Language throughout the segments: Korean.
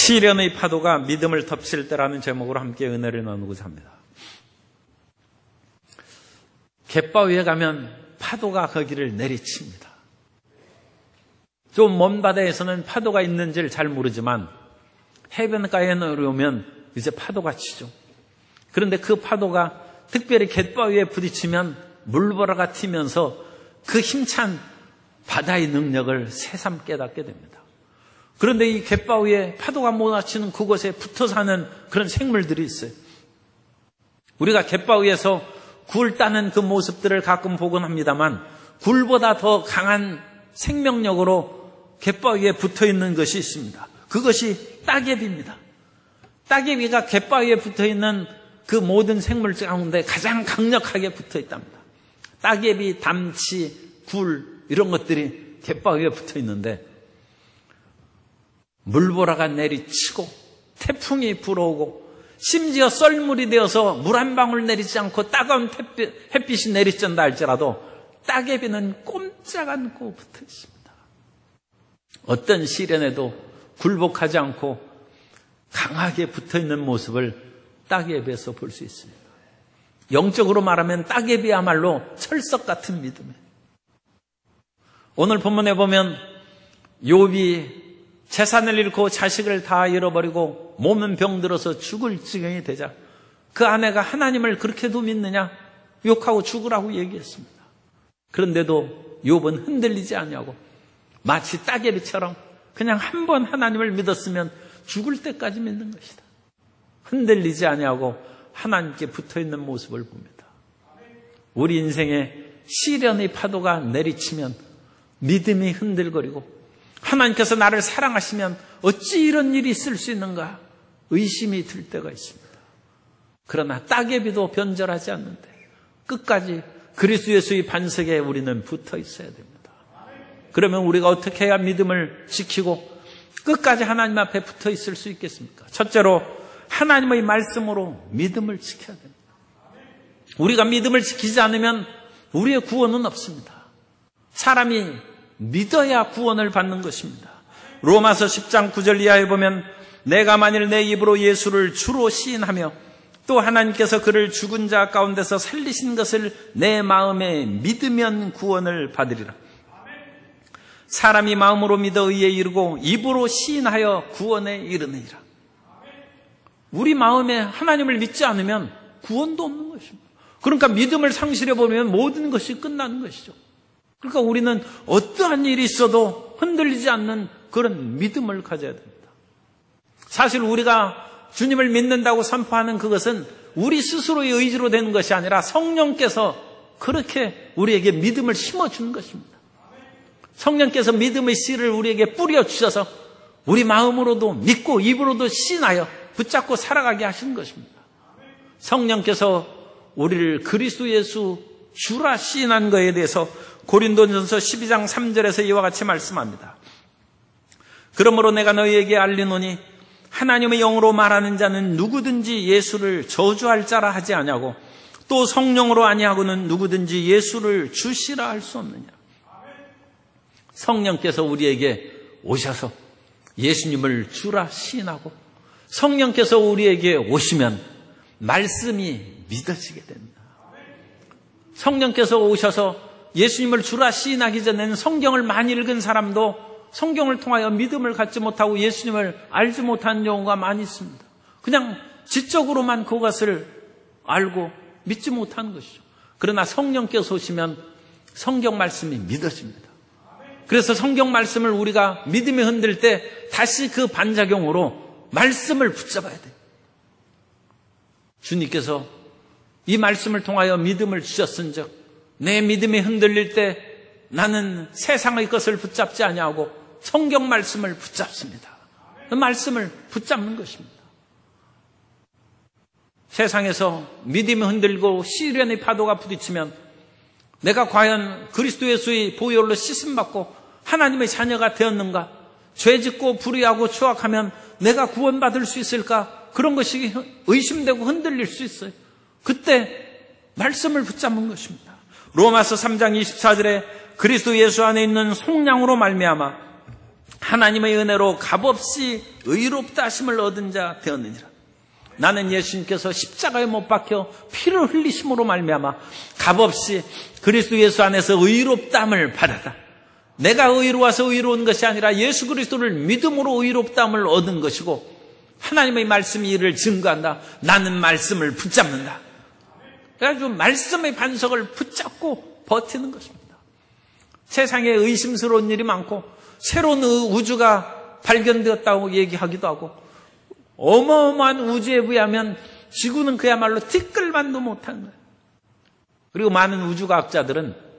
시련의 파도가 믿음을 덮칠 때라는 제목으로 함께 은혜를 나누고자 합니다. 갯바위에 가면 파도가 거기를 내리칩니다. 좀 먼 바다에서는 파도가 있는지를 잘 모르지만 해변가에 내려오면 이제 파도가 치죠. 그런데 그 파도가 특별히 갯바위에 부딪히면 물보라가 튀면서 그 힘찬 바다의 능력을 새삼 깨닫게 됩니다. 그런데 이 갯바위에 파도가 몰아치는 그곳에 붙어 사는 그런 생물들이 있어요. 우리가 갯바위에서 굴 따는 그 모습들을 가끔 보곤 합니다만 굴보다 더 강한 생명력으로 갯바위에 붙어 있는 것이 있습니다. 그것이 따개비입니다. 따개비가 갯바위에 붙어 있는 그 모든 생물 가운데 가장 강력하게 붙어 있답니다. 따개비, 담치, 굴 이런 것들이 갯바위에 붙어 있는데 물보라가 내리치고 태풍이 불어오고 심지어 썰물이 되어서 물 한 방울 내리지 않고 따가운 햇빛이 내리쬐다 할지라도 따개비는 꼼짝 않고 붙어 있습니다. 어떤 시련에도 굴복하지 않고 강하게 붙어 있는 모습을 따개비에서 볼 수 있습니다. 영적으로 말하면 따개비야말로 철석 같은 믿음이에요. 오늘 본문에 보면 욥이 재산을 잃고 자식을 다 잃어버리고 몸은 병들어서 죽을 지경이 되자 그 아내가 하나님을 그렇게도 믿느냐? 욕하고 죽으라고 얘기했습니다. 그런데도 욥은 흔들리지 아니하고 마치 따개비처럼 그냥 한 번 하나님을 믿었으면 죽을 때까지 믿는 것이다. 흔들리지 아니하고 하나님께 붙어있는 모습을 봅니다. 우리 인생에 시련의 파도가 내리치면 믿음이 흔들거리고 하나님께서 나를 사랑하시면 어찌 이런 일이 있을 수 있는가 의심이 들 때가 있습니다. 그러나 따개비도 변절하지 않는데 끝까지 그리스도 예수의 반석에 우리는 붙어 있어야 됩니다. 그러면 우리가 어떻게 해야 믿음을 지키고 끝까지 하나님 앞에 붙어 있을 수 있겠습니까? 첫째로 하나님의 말씀으로 믿음을 지켜야 됩니다. 우리가 믿음을 지키지 않으면 우리의 구원은 없습니다. 사람이 믿어야 구원을 받는 것입니다. 로마서 10장 9절 이하에 보면 내가 만일 내 입으로 예수를 주로 시인하며 또 하나님께서 그를 죽은 자 가운데서 살리신 것을 내 마음에 믿으면 구원을 받으리라. 사람이 마음으로 믿어 의에 이르고 입으로 시인하여 구원에 이르느니라. 우리 마음에 하나님을 믿지 않으면 구원도 없는 것입니다. 그러니까 믿음을 상실해버리면 모든 것이 끝나는 것이죠. 그러니까 우리는 어떠한 일이 있어도 흔들리지 않는 그런 믿음을 가져야 됩니다. 사실 우리가 주님을 믿는다고 선포하는 그것은 우리 스스로의 의지로 되는 것이 아니라 성령께서 그렇게 우리에게 믿음을 심어주는 것입니다. 성령께서 믿음의 씨를 우리에게 뿌려주셔서 우리 마음으로도 믿고 입으로도 시인하여 붙잡고 살아가게 하시는 것입니다. 성령께서 우리를 그리스도 예수 주라 시인한 것에 대해서 고린도전서 12장 3절에서 이와 같이 말씀합니다. 그러므로 내가 너희에게 알리노니 하나님의 영으로 말하는 자는 누구든지 예수를 저주할 자라 하지 아니하고 또 성령으로 아니하고는 누구든지 예수를 주시라 할 수 없느냐. 성령께서 우리에게 오셔서 예수님을 주라 시인하고 성령께서 우리에게 오시면 말씀이 믿어지게 됩니다. 성령께서 오셔서 예수님을 주라 시인하기 전에는 성경을 많이 읽은 사람도 성경을 통하여 믿음을 갖지 못하고 예수님을 알지 못하는 경우가 많이 있습니다. 그냥 지적으로만 그것을 알고 믿지 못하는 것이죠. 그러나 성령께서 오시면 성경 말씀이 믿어집니다. 그래서 성경 말씀을 우리가 믿음이 흔들 때 다시 그 반작용으로 말씀을 붙잡아야 돼요. 주님께서 이 말씀을 통하여 믿음을 주셨은즉 내 믿음이 흔들릴 때 나는 세상의 것을 붙잡지 아니하고 성경 말씀을 붙잡습니다. 그 말씀을 붙잡는 것입니다. 세상에서 믿음이 흔들고 시련의 파도가 부딪히면 내가 과연 그리스도 예수의 보혈로 씻음받고 하나님의 자녀가 되었는가? 죄짓고 불의하고 추악하면 내가 구원받을 수 있을까? 그런 것이 의심되고 흔들릴 수 있어요. 그때 말씀을 붙잡는 것입니다. 로마서 3장 24절에 그리스도 예수 안에 있는 속량으로 말미암아 하나님의 은혜로 값없이 의롭다 하심을 얻은 자 되었느니라. 나는 예수님께서 십자가에 못 박혀 피를 흘리심으로 말미암아 값없이 그리스도 예수 안에서 의롭다함을 받았다. 내가 의로워서 의로운 것이 아니라 예수 그리스도를 믿음으로 의롭다함을 얻은 것이고, 하나님의 말씀이 이를 증거한다. 나는 말씀을 붙잡는다. 그래가지고 말씀의 반석을 붙잡고 버티는 것입니다. 세상에 의심스러운 일이 많고 새로운 우주가 발견되었다고 얘기하기도 하고, 어마어마한 우주에 비하면 지구는 그야말로 티끌만도 못한 거예요. 그리고 많은 우주과학자들은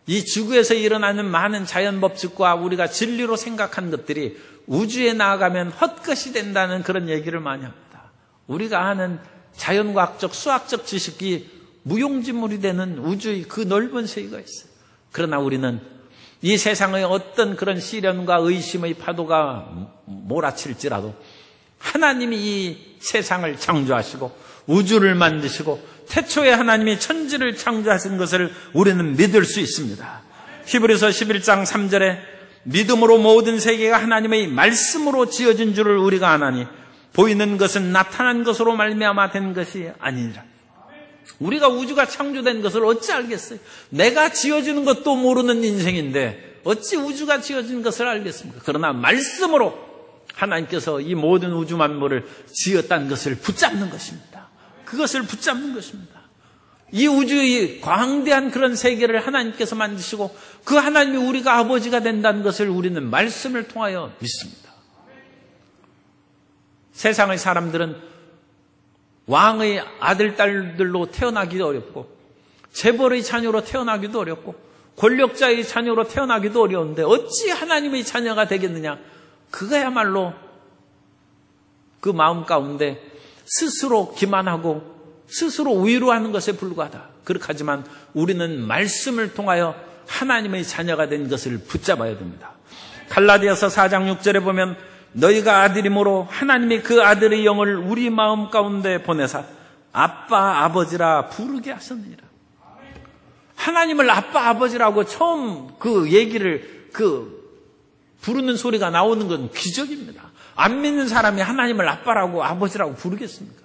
이 지구에서 일어나는 많은 자연법칙과 우리가 진리로 생각한 것들이 우주에 나아가면 헛것이 된다는 그런 얘기를 많이 합니다. 우리가 아는 자연과학적, 수학적 지식이 무용지물이 되는 우주의 그 넓은 세계가 있어요. 그러나 우리는 이 세상의 어떤 그런 시련과 의심의 파도가 몰아칠지라도 하나님이 이 세상을 창조하시고 우주를 만드시고 태초에 하나님이 천지를 창조하신 것을 우리는 믿을 수 있습니다. 히브리서 11장 3절에 믿음으로 모든 세계가 하나님의 말씀으로 지어진 줄을 우리가 아나니 보이는 것은 나타난 것으로 말미암아 된 것이 아니니라. 우리가 우주가 창조된 것을 어찌 알겠어요? 내가 지어지는 것도 모르는 인생인데 어찌 우주가 지어진 것을 알겠습니까? 그러나 말씀으로 하나님께서 이 모든 우주 만물을 지었다는 것을 붙잡는 것입니다. 그것을 붙잡는 것입니다. 이 우주의 광대한 그런 세계를 하나님께서 만드시고 그 하나님이 우리가 아버지가 된다는 것을 우리는 말씀을 통하여 믿습니다. 세상의 사람들은 왕의 아들, 딸들로 태어나기도 어렵고 재벌의 자녀로 태어나기도 어렵고 권력자의 자녀로 태어나기도 어려운데 어찌 하나님의 자녀가 되겠느냐? 그거야말로 그 마음 가운데 스스로 기만하고 스스로 위로하는 것에 불과하다. 그렇게 하지만 우리는 말씀을 통하여 하나님의 자녀가 된 것을 붙잡아야 됩니다. 갈라디아서 4장 6절에 보면 너희가 아들이므로 하나님이 그 아들의 영을 우리 마음 가운데 보내사 아빠 아버지라 부르게 하셨느니라. 하나님을 아빠 아버지라고 처음 그 얘기를 부르는 소리가 나오는 건 기적입니다. 안 믿는 사람이 하나님을 아빠라고 아버지라고 부르겠습니까?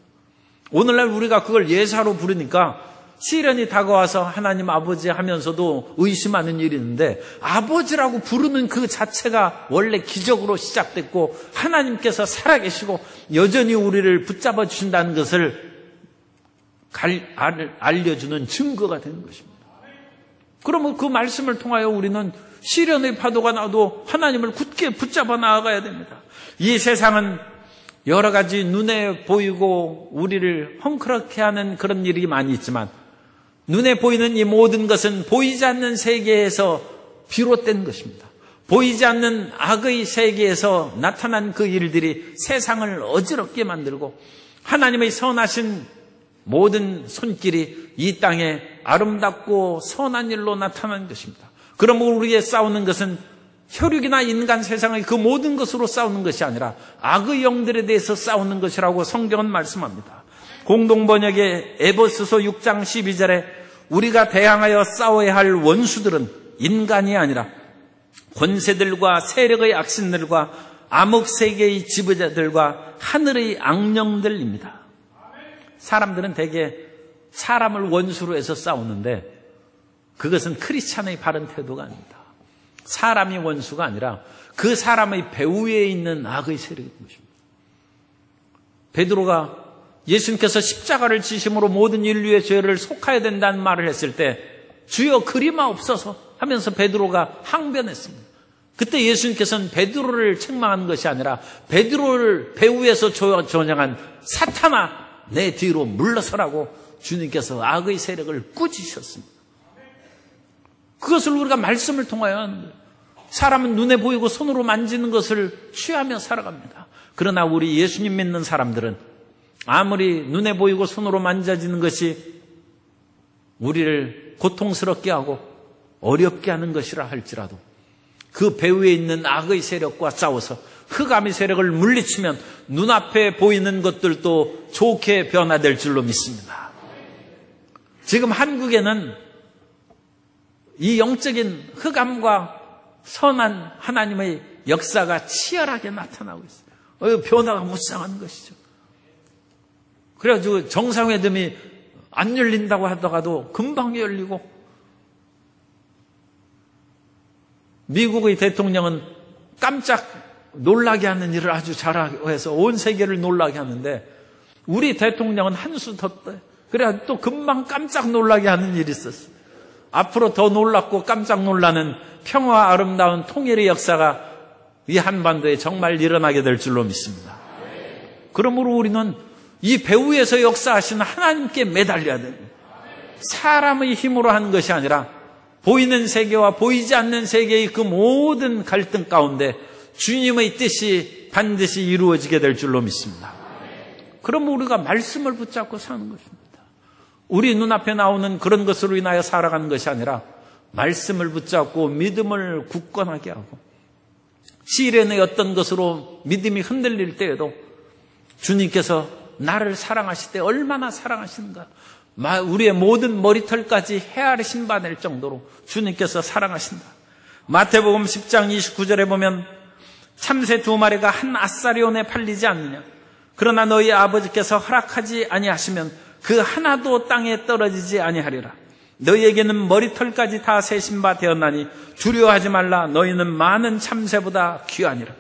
오늘날 우리가 그걸 예사로 부르니까 시련이 다가와서 하나님 아버지 하면서도 의심하는 일이 있는데 아버지라고 부르는 그 자체가 원래 기적으로 시작됐고 하나님께서 살아계시고 여전히 우리를 붙잡아 주신다는 것을 알려주는 증거가 되는 것입니다. 그러면 그 말씀을 통하여 우리는 시련의 파도가 나도 하나님을 굳게 붙잡아 나아가야 됩니다. 이 세상은 여러 가지 눈에 보이고 우리를 헝클하게 하는 그런 일이 많이 있지만 눈에 보이는 이 모든 것은 보이지 않는 세계에서 비롯된 것입니다. 보이지 않는 악의 세계에서 나타난 그 일들이 세상을 어지럽게 만들고 하나님의 선하신 모든 손길이 이 땅에 아름답고 선한 일로 나타난 것입니다. 그러므로 우리의 싸우는 것은 혈육이나 인간 세상의 그 모든 것으로 싸우는 것이 아니라 악의 영들에 대해서 싸우는 것이라고 성경은 말씀합니다. 공동번역의 에베소서 6장 12절에 우리가 대항하여 싸워야 할 원수들은 인간이 아니라 권세들과 세력의 악신들과 암흑세계의 지배자들과 하늘의 악령들입니다. 사람들은 대개 사람을 원수로 해서 싸우는데 그것은 크리스찬의 바른 태도가 아닙니다. 사람이 원수가 아니라 그 사람의 배후에 있는 악의 세력인 것입니다. 베드로가 예수님께서 십자가를 지심으로 모든 인류의 죄를 속하여야 된다는 말을 했을 때 주여 그리마옵소서 하면서 베드로가 항변했습니다. 그때 예수님께서는 베드로를 책망한 것이 아니라 베드로를 배후에서 조장한 사탄아 내 뒤로 물러서라고 주님께서 악의 세력을 꾸짖으셨습니다. 그것을 우리가 말씀을 통하여 하는 거예요. 사람은 눈에 보이고 손으로 만지는 것을 취하며 살아갑니다. 그러나 우리 예수님 믿는 사람들은 아무리 눈에 보이고 손으로 만져지는 것이 우리를 고통스럽게 하고 어렵게 하는 것이라 할지라도 그 배후에 있는 악의 세력과 싸워서 흑암의 세력을 물리치면 눈앞에 보이는 것들도 좋게 변화될 줄로 믿습니다. 지금 한국에는 이 영적인 흑암과 선한 하나님의 역사가 치열하게 나타나고 있어요. 변화가 무쌍한 것이죠. 그래가지고 정상회담이 안 열린다고 하다가도 금방 열리고, 미국의 대통령은 깜짝 놀라게 하는 일을 아주 잘하고 해서 온 세계를 놀라게 하는데, 우리 대통령은 한 수 더 떠요. 그래야 또 금방 깜짝 놀라게 하는 일이 있었어요. 앞으로 더 놀랍고 깜짝 놀라는 평화와 아름다운 통일의 역사가 이 한반도에 정말 일어나게 될 줄로 믿습니다. 그러므로 우리는 이 배후에서 역사하시는 하나님께 매달려야 됩니다. 사람의 힘으로 하는 것이 아니라 보이는 세계와 보이지 않는 세계의 그 모든 갈등 가운데 주님의 뜻이 반드시 이루어지게 될 줄로 믿습니다. 그럼 우리가 말씀을 붙잡고 사는 것입니다. 우리 눈앞에 나오는 그런 것으로 인하여 살아가는 것이 아니라 말씀을 붙잡고 믿음을 굳건하게 하고, 시련의 어떤 것으로 믿음이 흔들릴 때에도 주님께서 나를 사랑하실 때 얼마나 사랑하시는가, 우리의 모든 머리털까지 헤아리신 바 될 정도로 주님께서 사랑하신다. 마태복음 10장 29절에 보면 참새 2마리가 한 아사리온에 팔리지 않느냐, 그러나 너희 아버지께서 허락하지 아니하시면 그 하나도 땅에 떨어지지 아니하리라. 너희에게는 머리털까지 다 세신 바 되었나니 두려워하지 말라. 너희는 많은 참새보다 귀하니라.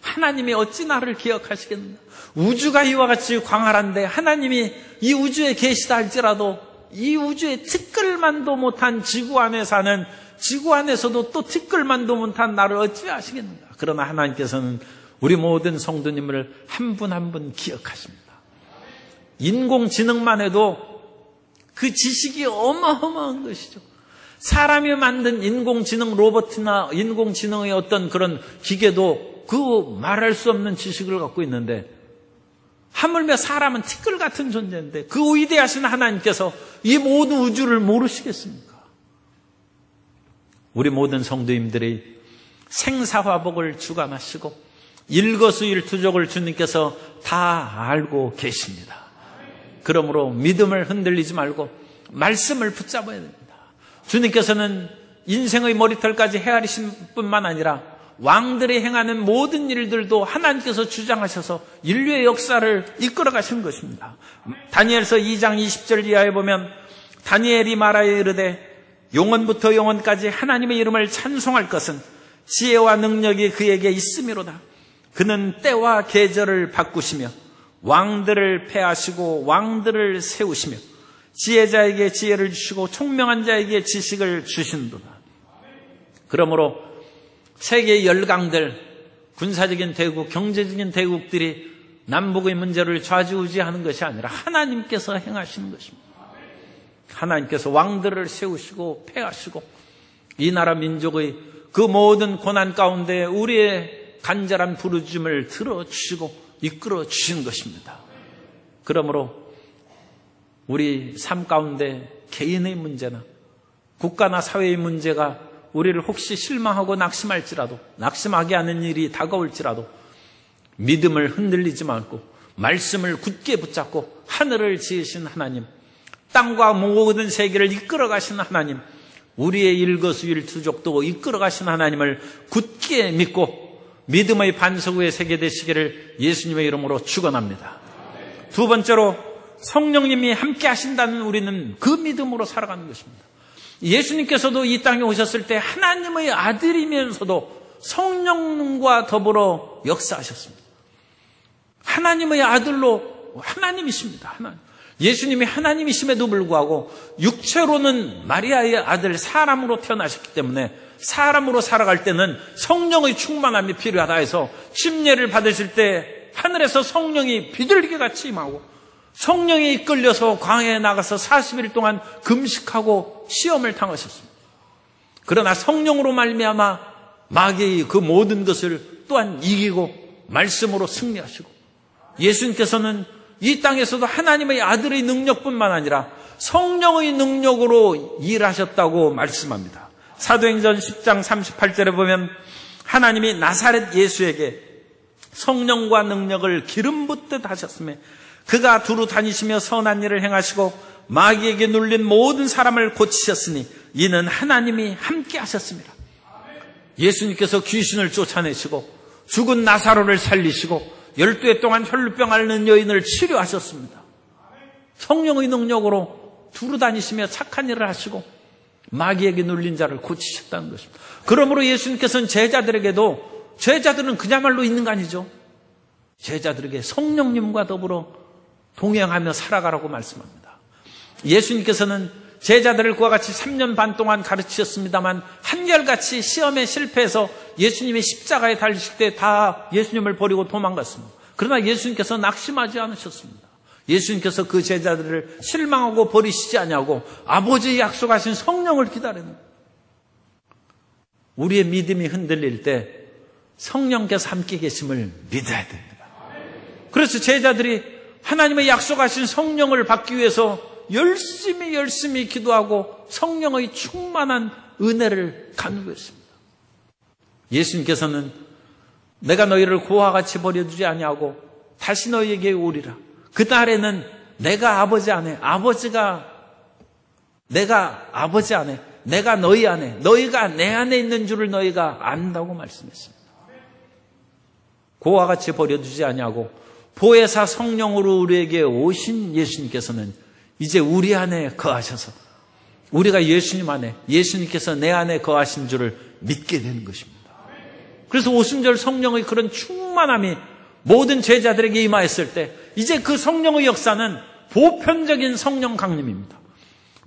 하나님이 어찌 나를 기억하시겠는가. 우주가 이와 같이 광활한데 하나님이 이 우주에 계시다 할지라도 이 우주에 티끌만도 못한 지구 안에 사는, 지구 안에서도 또 티끌만도 못한 나를 어찌 아시겠는가. 그러나 하나님께서는 우리 모든 성도님을 한 분 한 분 기억하십니다. 인공지능만 해도 그 지식이 어마어마한 것이죠. 사람이 만든 인공지능 로봇이나 인공지능의 어떤 그런 기계도 그 말할 수 없는 지식을 갖고 있는데, 하물며 사람은 티끌 같은 존재인데 그 위대하신 하나님께서 이 모든 우주를 모르시겠습니까? 우리 모든 성도님들이 생사화복을 주관하시고 일거수일투족을 주님께서 다 알고 계십니다. 그러므로 믿음을 흔들리지 말고 말씀을 붙잡아야 됩니다. 주님께서는 인생의 머리털까지 헤아리신 뿐만 아니라 왕들이 행하는 모든 일들도 하나님께서 주장하셔서 인류의 역사를 이끌어 가시는 것입니다. 다니엘서 2장 20절 이하에 보면 다니엘이 말하여 이르되 영원부터 영원까지 하나님의 이름을 찬송할 것은 지혜와 능력이 그에게 있음이로다. 그는 때와 계절을 바꾸시며 왕들을 패하시고 왕들을 세우시며 지혜자에게 지혜를 주시고 총명한 자에게 지식을 주신도다. 그러므로 세계의 열강들, 군사적인 대국, 경제적인 대국들이 남북의 문제를 좌지우지하는 것이 아니라 하나님께서 행하시는 것입니다. 하나님께서 왕들을 세우시고 패하시고 이 나라 민족의 그 모든 고난 가운데 우리의 간절한 부르짖음을 들어주시고 이끌어 주신 것입니다. 그러므로 우리 삶 가운데 개인의 문제나 국가나 사회의 문제가 우리를 혹시 실망하고 낙심하게 하는 일이 다가올지라도 믿음을 흔들리지 말고 말씀을 굳게 붙잡고 하늘을 지으신 하나님, 땅과 모든 세계를 이끌어 가신 하나님, 우리의 일거수일투족도 이끌어 가신 하나님을 굳게 믿고 믿음의 반석 위에 세계 되시기를 예수님의 이름으로 축원합니다. 두 번째로 성령님이 함께 하신다는 우리는 그 믿음으로 살아가는 것입니다. 예수님께서도 이 땅에 오셨을 때 하나님의 아들이면서도 성령과 더불어 역사하셨습니다. 하나님의 아들로 하나님이십니다. 예수님이 하나님이심에도 불구하고 육체로는 마리아의 아들 사람으로 태어나셨기 때문에 사람으로 살아갈 때는 성령의 충만함이 필요하다 해서 침례를 받으실 때 하늘에서 성령이 비둘기 같이 임하고 성령이 이끌려서 광야에 나가서 40일 동안 금식하고 시험을 당하셨습니다. 그러나 성령으로 말미암아 마귀의 그 모든 것을 또한 이기고 말씀으로 승리하시고, 예수님께서는 이 땅에서도 하나님의 아들의 능력뿐만 아니라 성령의 능력으로 일하셨다고 말씀합니다. 사도행전 10장 38절에 보면 하나님이 나사렛 예수에게 성령과 능력을 기름 붓듯 하셨으며 그가 두루 다니시며 선한 일을 행하시고 마귀에게 눌린 모든 사람을 고치셨으니 이는 하나님이 함께 하셨습니다. 예수님께서 귀신을 쫓아내시고 죽은 나사로를 살리시고 12해 동안 혈루병 앓는 여인을 치료하셨습니다. 성령의 능력으로 두루 다니시며 착한 일을 하시고 마귀에게 눌린 자를 고치셨다는 것입니다. 그러므로 예수님께서는 제자들은 그야말로 있는 거 아니죠. 제자들에게 성령님과 더불어 동행하며 살아가라고 말씀합니다. 예수님께서는 제자들을 그와 같이 3년 반 동안 가르치셨습니다만 한결같이 시험에 실패해서 예수님이 십자가에 달리실 때 다 예수님을 버리고 도망갔습니다. 그러나 예수님께서 낙심하지 않으셨습니다. 예수님께서 그 제자들을 실망하고 버리시지 아니하고 아버지의 약속하신 성령을 기다리는, 우리의 믿음이 흔들릴 때 성령께서 함께 계심을 믿어야 됩니다. 그래서 제자들이 하나님의 약속하신 성령을 받기 위해서 열심히 기도하고 성령의 충만한 은혜를 간구했습니다. 예수님께서는 내가 너희를 고와 같이 버려두지 아니하고 다시 너희에게 오리라. 그날에는 내가 아버지 안에, 내가 너희 안에, 너희가 내 안에 있는 줄을 너희가 안다고 말씀했습니다. 고와 같이 버려두지 아니하고 보혜사 성령으로 우리에게 오신 예수님께서는 이제 우리 안에 거하셔서 우리가 예수님 안에, 예수님께서 내 안에 거하신 줄을 믿게 되는 것입니다. 그래서 오순절 성령의 그런 충만함이 모든 제자들에게 임하였을 때 이제 그 성령의 역사는 보편적인 성령 강림입니다.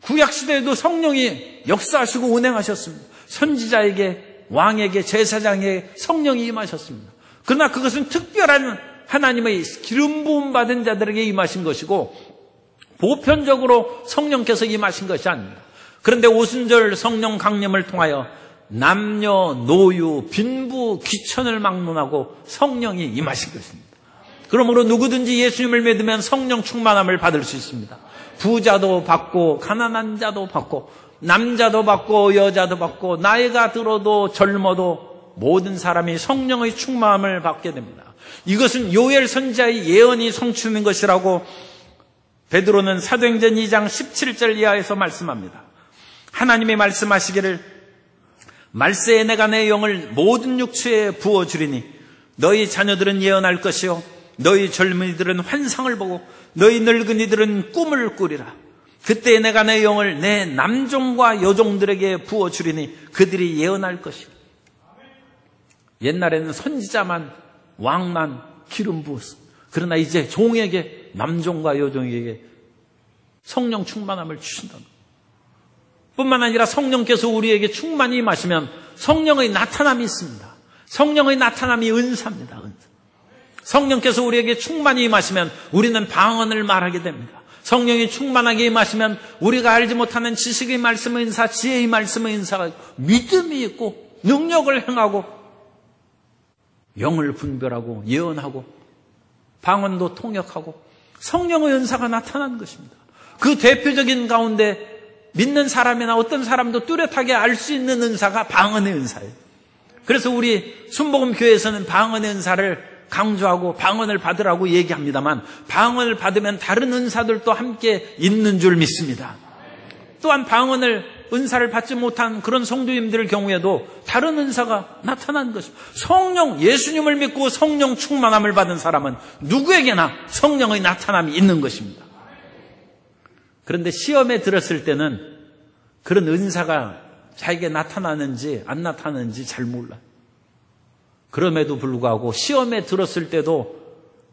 구약시대에도 성령이 역사하시고 운행하셨습니다. 선지자에게, 왕에게, 제사장에게 성령이 임하셨습니다. 그러나 그것은 특별한 하나님의 기름 부음 받은 자들에게 임하신 것이고 보편적으로 성령께서 임하신 것이 아닙니다. 그런데 오순절 성령 강림을 통하여 남녀, 노유, 빈부, 귀천을 막론하고 성령이 임하신 것입니다. 그러므로 누구든지 예수님을 믿으면 성령 충만함을 받을 수 있습니다. 부자도 받고 가난한 자도 받고 남자도 받고 여자도 받고 나이가 들어도 젊어도 모든 사람이 성령의 충만함을 받게 됩니다. 이것은 요엘 선지자의 예언이 성취된 것이라고 베드로는 사도행전 2장 17절 이하에서 말씀합니다. 하나님이 말씀하시기를 말세에 내가 내 영을 모든 육체에 부어주리니 너희 자녀들은 예언할 것이요 너희 젊은이들은 환상을 보고 너희 늙은이들은 꿈을 꾸리라. 그때 내가 내 영을 내 남종과 여종들에게 부어주리니 그들이 예언할 것이요. 옛날에는 선지자만, 왕만 기름 부었습니다. 그러나 이제 종에게, 남종과 여종에게 성령 충만함을 주신다. 뿐만 아니라 성령께서 우리에게 충만히 임하시면 성령의 나타남이 있습니다. 성령의 나타남이 은사입니다. 은사. 성령께서 우리에게 충만히 임하시면 우리는 방언을 말하게 됩니다. 성령이 충만하게 임하시면 우리가 알지 못하는 지식의 말씀의 은사, 지혜의 말씀의 은사가 믿음이 있고 능력을 행하고 영을 분별하고 예언하고 방언도 통역하고 성령의 은사가 나타나는 것입니다. 그 대표적인 가운데 믿는 사람이나 어떤 사람도 뚜렷하게 알 수 있는 은사가 방언의 은사예요. 그래서 우리 순복음교회에서는 방언의 은사를 강조하고 방언을 받으라고 얘기합니다만 방언을 받으면 다른 은사들도 함께 있는 줄 믿습니다. 또한 은사를 받지 못한 그런 성도님들 경우에도 다른 은사가 나타나는 것입니다. 예수님을 믿고 성령 충만함을 받은 사람은 누구에게나 성령의 나타남이 있는 것입니다. 그런데 시험에 들었을 때는 그런 은사가 자기에게 나타나는지 안 나타나는지 잘 몰라요. 그럼에도 불구하고 시험에 들었을 때도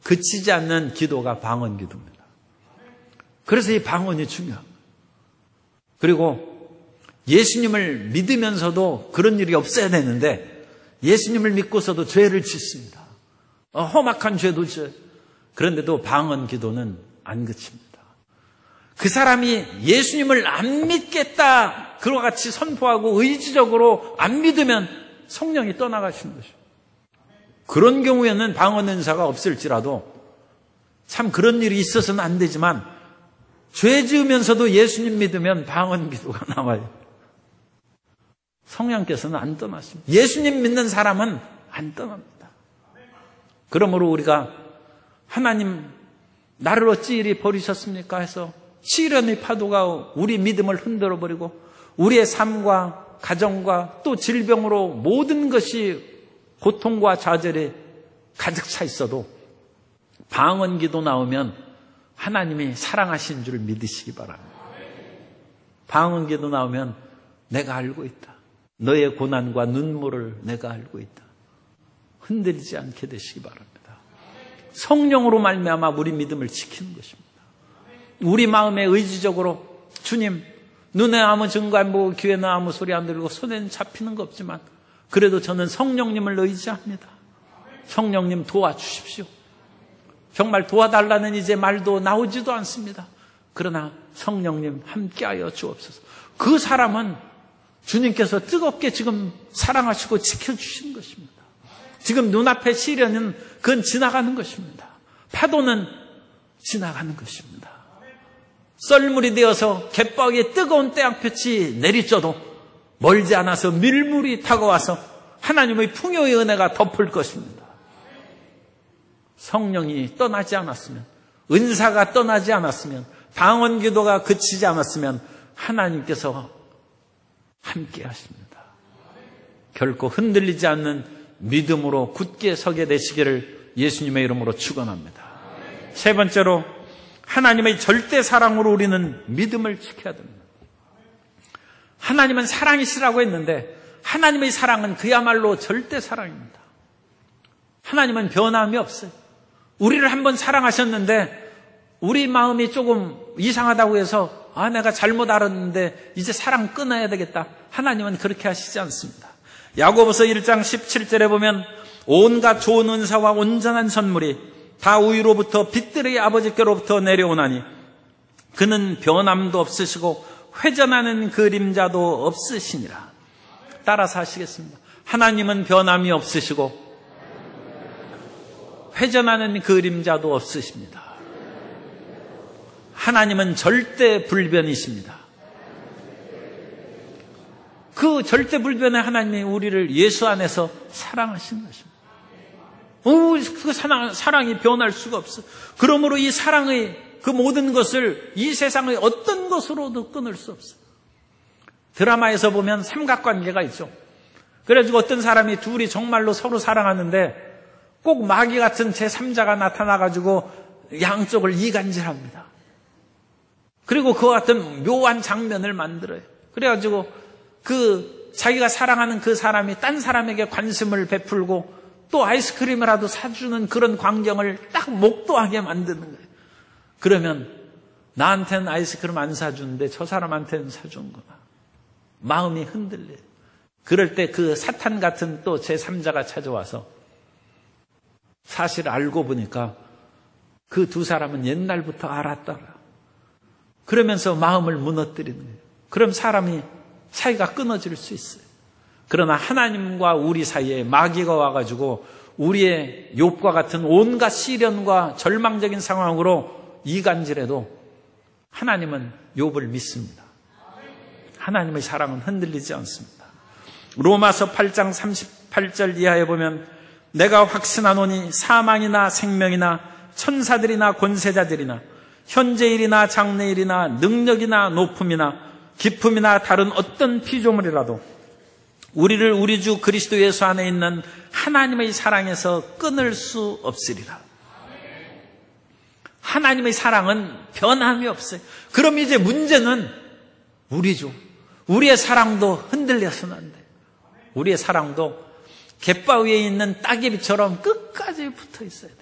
그치지 않는 기도가 방언 기도입니다. 그래서 이 방언이 중요합니다. 그리고 예수님을 믿으면서도 그런 일이 없어야 되는데 예수님을 믿고서도 죄를 짓습니다. 험악한 죄도 져요. 그런데도 방언 기도는 안 그칩니다. 그 사람이 예수님을 안 믿겠다 그와 같이 선포하고 의지적으로 안 믿으면 성령이 떠나가시는 것이죠. 그런 경우에는 방언 은사가 없을지라도 참 그런 일이 있어서는 안 되지만 죄 지으면서도 예수님 믿으면 방언 기도가 나와요. 성령께서는 안 떠났습니다. 예수님 믿는 사람은 안 떠납니다. 그러므로 우리가 하나님 나를 어찌 이리 버리셨습니까 해서 시련의 파도가 우리 믿음을 흔들어버리고 우리의 삶과 가정과 또 질병으로 모든 것이 고통과 좌절에 가득 차 있어도 방언기도 나오면 하나님이 사랑하신 줄 믿으시기 바랍니다. 방언기도 나오면 내가 알고 있다. 너의 고난과 눈물을 내가 알고 있다. 흔들리지 않게 되시기 바랍니다. 성령으로 말미암아 우리 믿음을 지키는 것입니다. 우리 마음에 의지적으로 주님, 눈에 아무 증거 안 보고 귀에는 아무 소리 안 들리고 손에는 잡히는 거 없지만 그래도 저는 성령님을 의지합니다. 성령님 도와주십시오. 정말 도와달라는 이제 말도 나오지도 않습니다. 그러나 성령님 함께하여 주옵소서. 그 사람은 주님께서 뜨겁게 지금 사랑하시고 지켜주시는 것입니다. 지금 눈앞의 시련은 그건 지나가는 것입니다. 파도는 지나가는 것입니다. 썰물이 되어서 갯바위에 뜨거운 태양볕이 내리쬐도 멀지 않아서 밀물이 다가와서 하나님의 풍요의 은혜가 덮을 것입니다. 성령이 떠나지 않았으면, 은사가 떠나지 않았으면, 방언 기도가 그치지 않았으면 하나님께서 함께 하십니다. 결코 흔들리지 않는 믿음으로 굳게 서게 되시기를 예수님의 이름으로 축원합니다. 세 번째로 하나님의 절대 사랑으로 우리는 믿음을 지켜야 됩니다. 하나님은 사랑이시라고 했는데 하나님의 사랑은 그야말로 절대 사랑입니다. 하나님은 변함이 없어요. 우리를 한번 사랑하셨는데 우리 마음이 조금 이상하다고 해서 내가 잘못 알았는데 이제 사랑 끊어야 되겠다. 하나님은 그렇게 하시지 않습니다. 야고보서 1장 17절에 보면 온갖 좋은 은사와 온전한 선물이 다 우위로부터 빛들의 아버지께로부터 내려오나니 그는 변함도 없으시고 회전하는 그림자도 없으시니라. 따라서 하시겠습니다. 하나님은 변함이 없으시고 회전하는 그림자도 없으십니다. 하나님은 절대 불변이십니다. 그 절대 불변의 하나님이 우리를 예수 안에서 사랑하시는 것입니다. 그 사랑이 변할 수가 없어. 그러므로 이 사랑의 그 모든 것을 이 세상의 어떤 것으로도 끊을 수 없어. 드라마에서 보면 삼각관계가 있죠. 그래가지고 어떤 사람이 둘이 정말로 서로 사랑하는데 꼭 마귀 같은 제3자가 나타나가지고 양쪽을 이간질합니다. 그리고 그와 같은 묘한 장면을 만들어요. 그래가지고 자기가 사랑하는 그 사람이 딴 사람에게 관심을 베풀고 또 아이스크림이라도 사주는 그런 광경을 딱 목도하게 만드는 거예요. 그러면 나한테는 아이스크림 안 사주는데 저 사람한테는 사주는구나. 마음이 흔들려요. 그럴 때 그 사탄 같은 또 제3자가 찾아와서 사실 알고 보니까 그 두 사람은 옛날부터 알았더라. 그러면서 마음을 무너뜨리는 거예요. 그럼 사이가 끊어질 수 있어요. 그러나 하나님과 우리 사이에 마귀가 와가지고 우리의 욥과 같은 온갖 시련과 절망적인 상황으로 이간질해도 하나님은 욥을 믿습니다. 하나님의 사랑은 흔들리지 않습니다. 로마서 8장 38절 이하에 보면 내가 확신하노니 사망이나 생명이나 천사들이나 권세자들이나 현재일이나 장래일이나 능력이나 높음이나 기품이나 다른 어떤 피조물이라도 우리를 우리 주 그리스도 예수 안에 있는 하나님의 사랑에서 끊을 수 없으리라. 하나님의 사랑은 변함이 없어요. 그럼 이제 문제는 우리죠. 우리의 사랑도 흔들려서는 안 돼요. 우리의 사랑도 갯바위에 있는 따개비처럼 끝까지 붙어 있어야 돼요.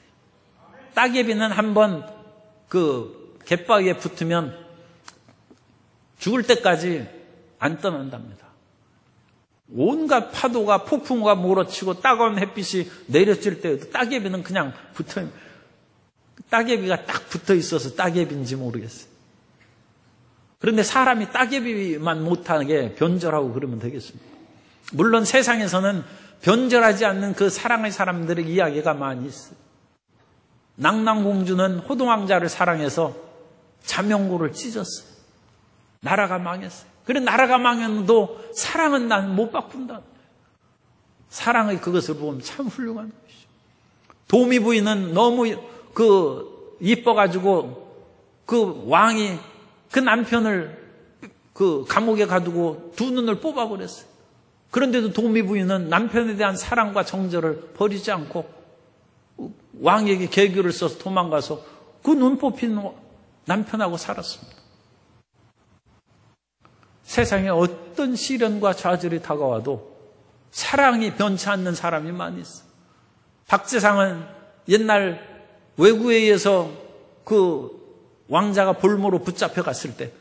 따개비는 한번 그 갯바위에 붙으면 죽을 때까지 안 떠난답니다. 온갖 파도가 폭풍과 몰아치고 따가운 햇빛이 내려질 때에도 따개비는 그냥 붙어요. 따개비가 딱 붙어 있어서 따개비인지 모르겠어요. 그런데 사람이 따개비만 못하게 변절하고 그러면 되겠습니까? 물론 세상에서는 변절하지 않는 그 사랑의 사람들의 이야기가 많이 있어요. 낭랑공주는 호동왕자를 사랑해서 자명고를 찢었어요. 나라가 망했어요. 그래 나라가 망했는데도 사랑은 난 못 바꾼다. 사랑의 그것을 보면 참 훌륭한 것이죠. 도미 부인은 너무 이뻐가지고 그 왕이 그 남편을 그 감옥에 가두고 두 눈을 뽑아버렸어요. 그런데도 도미 부인은 남편에 대한 사랑과 정절을 버리지 않고 왕에게 계교를 써서 도망가서 그 눈 뽑힌 남편하고 살았습니다. 세상에 어떤 시련과 좌절이 다가와도 사랑이 변치 않는 사람이 많이 있어요. 박재상은 옛날 왜구에 의해서 그 왕자가 볼모로 붙잡혀 갔을 때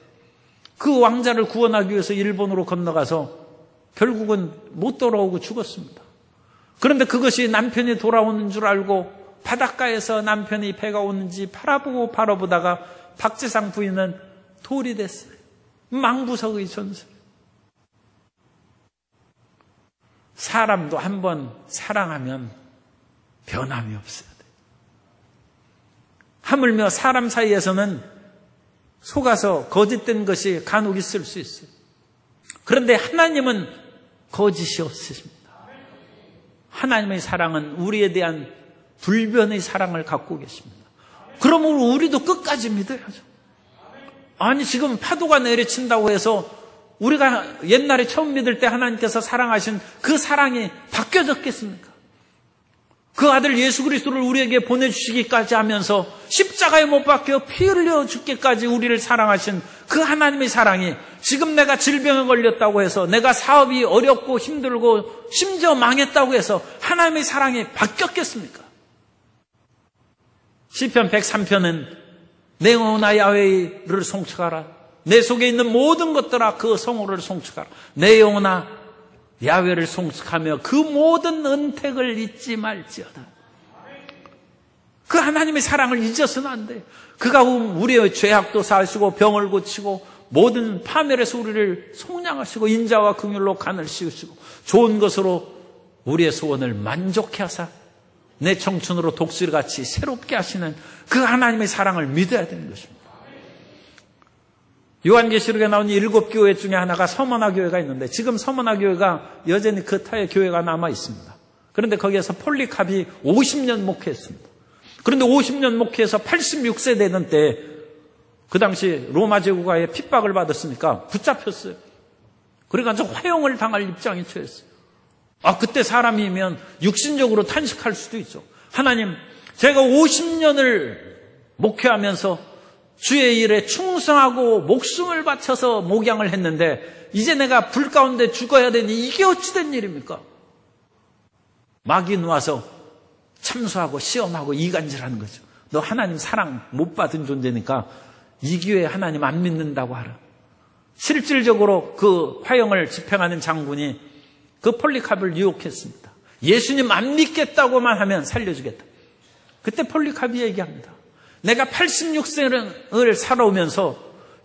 그 왕자를 구원하기 위해서 일본으로 건너가서 결국은 못 돌아오고 죽었습니다. 그런데 그것이 남편이 돌아오는 줄 알고 바닷가에서 남편이 배가 오는지 바라보다가 박재상 부인은 돌이 됐어요. 망부석의 전설. 사람도 한번 사랑하면 변함이 없어야 돼요. 하물며 사람 사이에서는 속아서 거짓된 것이 간혹 있을 수 있어요. 그런데 하나님은 거짓이 없으십니다. 하나님의 사랑은 우리에 대한 불변의 사랑을 갖고 계십니다. 그러므로 우리도 끝까지 믿어야죠. 아니 지금 파도가 내리친다고 해서 우리가 옛날에 처음 믿을 때 하나님께서 사랑하신 그 사랑이 바뀌어졌겠습니까? 그 아들 예수 그리스도를 우리에게 보내주시기까지 하면서 십자가에 못 박혀 피 흘려 죽기까지 우리를 사랑하신 그 하나님의 사랑이 지금 내가 질병에 걸렸다고 해서 내가 사업이 어렵고 힘들고 심지어 망했다고 해서 하나님의 사랑이 바뀌었겠습니까? 시편 103편은 내 영혼아 야훼를 송축하라. 내 속에 있는 모든 것들아 그 성호를 송축하라. 내 영혼아 야훼를 송축하며 그 모든 은택을 잊지 말지어다. 그 하나님의 사랑을 잊어서는 안 돼요. 그가 우리의 죄악도 사하시고 병을 고치고 모든 파멸에서 우리를 속량하시고 인자와 긍휼로 간을 씌우시고 좋은 것으로 우리의 소원을 만족해 하사 내 청춘으로 독수리같이 새롭게 하시는 그 하나님의 사랑을 믿어야 되는 것입니다. 요한계시록에 나온 7교회 중에 하나가 서머나 교회가 있는데 지금 서머나 교회가 여전히 그 타의 교회가 남아 있습니다. 그런데 거기에서 폴리캅이 50년 목회했습니다. 그런데 50년 목회해서 86세 되던 때 그 당시 로마 제국가에 핍박을 받았으니까 붙잡혔어요. 그래가지고 화형을 당할 입장에 처했어요. 그때 사람이면 육신적으로 탄식할 수도 있죠. 하나님, 제가 50년을 목회하면서 주의 일에 충성하고 목숨을 바쳐서 목양을 했는데 이제 내가 불 가운데 죽어야 되니 이게 어찌 된 일입니까? 마귀는 와서 참수하고 시험하고 이간질하는 거죠. 너 하나님 사랑 못 받은 존재니까 이 기회에 하나님 안 믿는다고 하라. 실질적으로 그 화형을 집행하는 장군이 그 폴리캅을 유혹했습니다. 예수님 안 믿겠다고만 하면 살려주겠다. 그때 폴리캅이 얘기합니다. 내가 86세를 살아오면서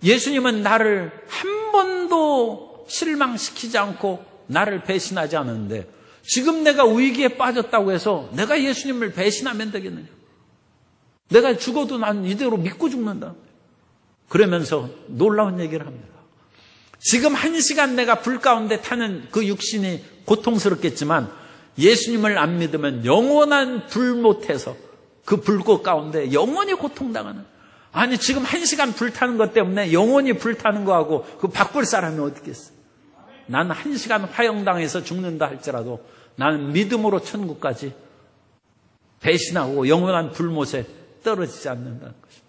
예수님은 나를 한 번도 실망시키지 않고 나를 배신하지 않았는데 지금 내가 위기에 빠졌다고 해서 내가 예수님을 배신하면 되겠느냐. 내가 죽어도 난 이대로 믿고 죽는다. 그러면서 놀라운 얘기를 합니다. 지금 1시간 내가 불 가운데 타는 그 육신이 고통스럽겠지만 예수님을 안 믿으면 영원한 불 못해서 그 불꽃 가운데 영원히 고통당하는. 아니 지금 1시간 불타는 것 때문에 영원히 불타는 거하고 그 바꿀 사람이 어디 있겠어. 나는 1시간 화형당해서 죽는다 할지라도 나는 믿음으로 천국까지 배신하고 영원한 불못에 떨어지지 않는다는 것입니다.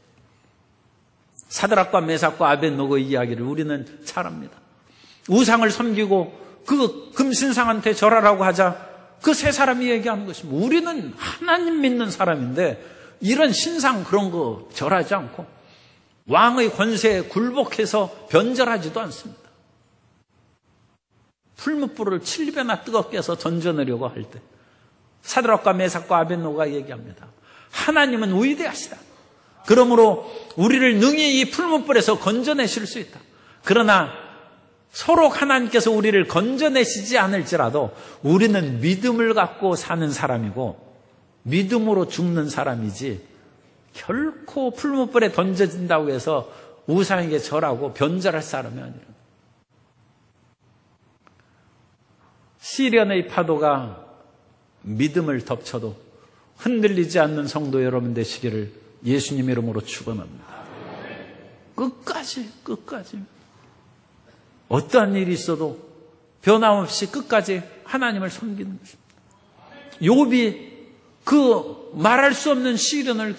사드락과 메삭과 아벳노고의 이야기를 우리는 잘 압니다. 우상을 섬기고 그 금신상한테 절하라고 하자 그 세 사람이 얘기하는 것입니다. 우리는 하나님 믿는 사람인데 이런 신상 그런 거 절하지 않고 왕의 권세에 굴복해서 변절하지도 않습니다. 풀무불을 7배나 뜨겁게 해서 던져내려고 할 때 사드락과 메삭과 아벳노고가 얘기합니다. 하나님은 위대하시다. 그러므로 우리를 능히 이 풀무불에서 건져내실 수 있다. 그러나 서로 하나님께서 우리를 건져내시지 않을지라도 우리는 믿음을 갖고 사는 사람이고 믿음으로 죽는 사람이지 결코 풀무불에 던져진다고 해서 우상에게 절하고 변절할 사람이 아니라. 시련의 파도가 믿음을 덮쳐도 흔들리지 않는 성도 여러분 되시기를 예수님 이름으로 축원합니다. 끝까지 어떠한 일이 있어도 변함없이 끝까지 하나님을 섬기는 것입니다. 욥이 그 말할 수 없는 시련을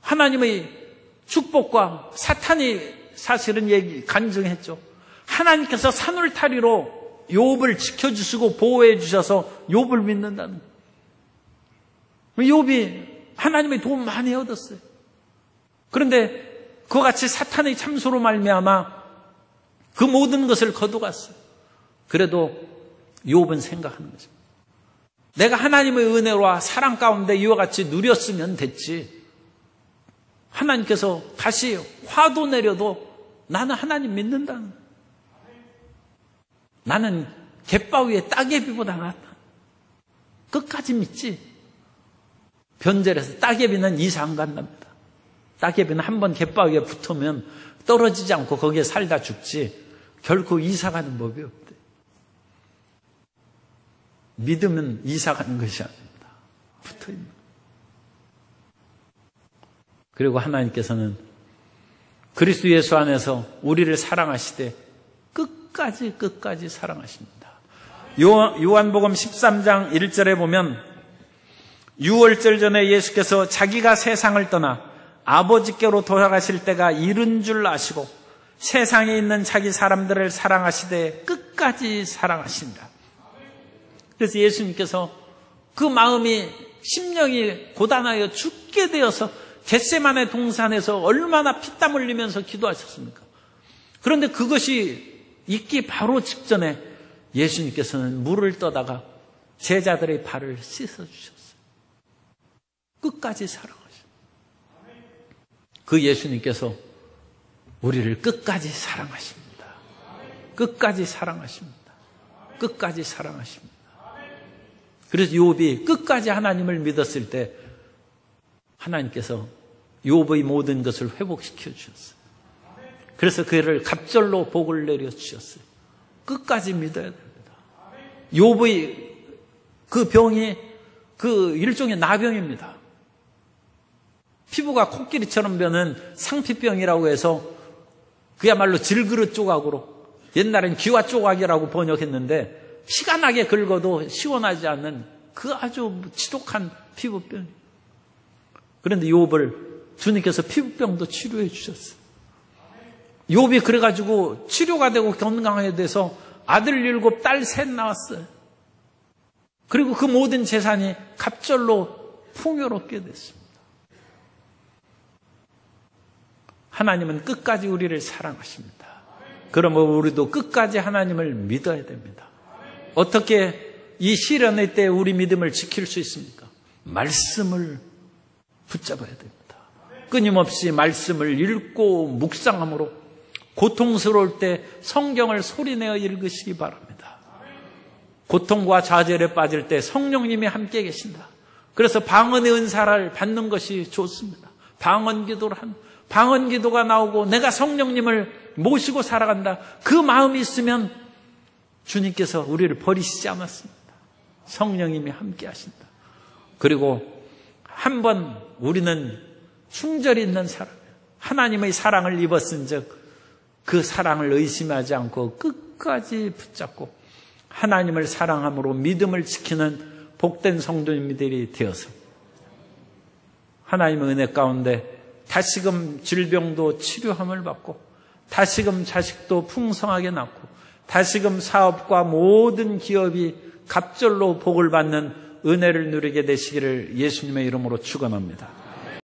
하나님의 축복과 사탄이 사실은 간증했죠. 하나님께서 산울타리로 욥을 지켜주시고 보호해 주셔서 욥을 믿는다는 거예요. 욥이 하나님의 도움 많이 얻었어요. 그런데 그와 같이 사탄의 참소로 말미암아 그 모든 것을 거두갔어요. 그래도 욥은 생각하는 거죠. 내가 하나님의 은혜와 사랑 가운데 이와 같이 누렸으면 됐지. 하나님께서 다시 화도 내려도 나는 하나님 믿는다는 거예요. 나는 갯바위에 따개비보다 낫다. 끝까지 믿지. 변절해서 따개비는 이사 안 간답니다. 따개비는 한번 갯바위에 붙으면 떨어지지 않고 거기에 살다 죽지 결코 이사 가는 법이 없대. 믿으면 이사 가는 것이 아닙니다. 붙어 있는. 그리고 하나님께서는 그리스도 예수 안에서 우리를 사랑하시되 끝까지 사랑하십니다. 요한복음 13장 1절에 보면 6월절 전에 예수께서 자기가 세상을 떠나 아버지께로 돌아가실 때가 이른 줄 아시고 세상에 있는 자기 사람들을 사랑하시되 끝까지 사랑하신다. 그래서 예수님께서 그 마음이 심령이 고단하여 죽게 되어서 겟세마네 동산에서 얼마나 피땀 흘리면서 기도하셨습니까? 그런데 그것이 있기 바로 직전에 예수님께서는 물을 떠다가 제자들의 발을 씻어주셨어요. 끝까지 사랑하셨어요. 그 예수님께서 우리를 끝까지 사랑하십니다. 끝까지 사랑하십니다. 끝까지 사랑하십니다. 그래서 욥이 끝까지 하나님을 믿었을 때 하나님께서 욥의 모든 것을 회복시켜 주셨어요. 그래서 그를 갑절로 복을 내려주셨어요. 끝까지 믿어야 됩니다. 욥의 그 병이 그 일종의 나병입니다. 피부가 코끼리처럼 변한 상피병이라고 해서 그야말로 질그릇 조각으로 옛날엔 기와 조각이라고 번역했는데 피가 나게 긁어도 시원하지 않는 그 아주 지독한 피부병. 그런데 욥을 주님께서 피부병도 치료해 주셨어요. 욥이 그래가지고 치료가 되고 건강하게 돼서 아들 7, 딸 3 나왔어요. 그리고 그 모든 재산이 갑절로 풍요롭게 됐습니다. 하나님은 끝까지 우리를 사랑하십니다. 그러면 우리도 끝까지 하나님을 믿어야 됩니다. 어떻게 이 시련의 때 우리 믿음을 지킬 수 있습니까? 말씀을 붙잡아야 됩니다. 끊임없이 말씀을 읽고 묵상함으로 고통스러울 때 성경을 소리내어 읽으시기 바랍니다. 고통과 좌절에 빠질 때 성령님이 함께 계신다. 그래서 방언의 은사를 받는 것이 좋습니다. 방언 기도가 나오고 내가 성령님을 모시고 살아간다. 그 마음이 있으면 주님께서 우리를 버리시지 않았습니다. 성령님이 함께 하신다. 그리고 한번 우리는 충절이 있는 사람, 하나님의 사랑을 입었은즉 그 사랑을 의심하지 않고 끝까지 붙잡고 하나님을 사랑함으로 믿음을 지키는 복된 성도님들이 되어서 하나님의 은혜 가운데 다시금 질병도 치료함을 받고 다시금 자식도 풍성하게 낳고 다시금 사업과 모든 기업이 갑절로 복을 받는 은혜를 누리게 되시기를 예수님의 이름으로 축원합니다.